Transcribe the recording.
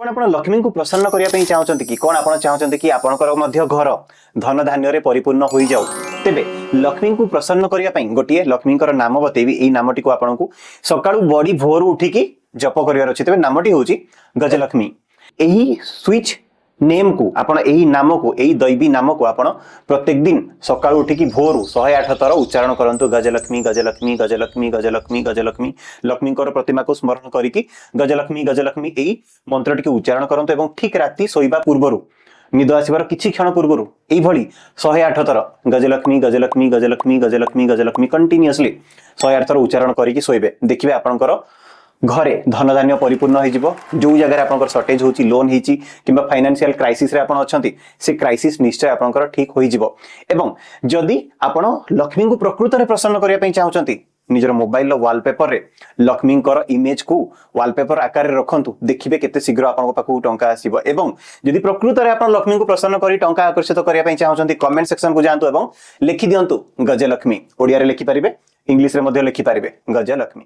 कौन आप लक्ष्मी को प्रसन्न करने चाहते कि कौन आप चाहते कि आपंकर घर धन धान्य परिपूर्ण हो जाऊ तेबे लक्ष्मी को प्रसन्न करने गोटे लक्ष्मी नाम बतेबी यही नामटी को आपको सका बड़ी भोर उठिकी जप कर तेज नामटी हूँ गजलक्ष्मी। यही स्विच नेम को आपण यही नाम को यही दैवी नाम को आपण प्रत्येक दिन सकाळु उठिकी भोर 108 थर उच्चारण करंतु गजलक्ष्मी गजलक्ष्मी गजलक्ष्मी गजलक्ष्मी गजलक्ष्मी। लक्ष्मी प्रतिमा को स्मरण करिकी गजलक्ष्मी गजलक्ष्मी यही मंत्रटी को उच्चारण करंतु एवं ठीक राति सोइबा पूर्वरु निद आसबार किछि क्षण पूर्वरु एई भली 108 थर गजलक्ष्मी गजलक्ष्मी गजलक्ष्मी गजलक्ष्मी गजलक्ष्मी कंटिन्यूअसली 108 थर उच्चारण करिकी सोइबे देखिबे आपनकर घरे धन धान्य परिपूर्ण हो जो जगह आप सर्टेज होची लोन होची किंबा फाइनेंशियल क्राइसिस रे आपण अछंती से क्राइसिस निश्चय आपनकर ठीक होई जिवो। एवं जदि आपण लक्ष्मी को प्रकृत रे प्रसन्न करिया पई चाहउछंती निजर मोबाइल वॉलपेपर रे लक्ष्मी इमेज को वॉलपेपर आकार रे रखंतु देखिबे केते शीघ्र आपन पाखु टंका आसीबो। एवं जदि प्रकृत रे आपण लक्ष्मी को प्रसन्न करी टंका आकर्षित करिया पई चाहउछंती कमेंट सेक्शन को जांतु एवं लिखि दियंतु गजलक्ष्मी। ओडिया रे लिखि परिबे इंग्लिश रे मध्ये लिखि परिबे गजलक्ष्मी।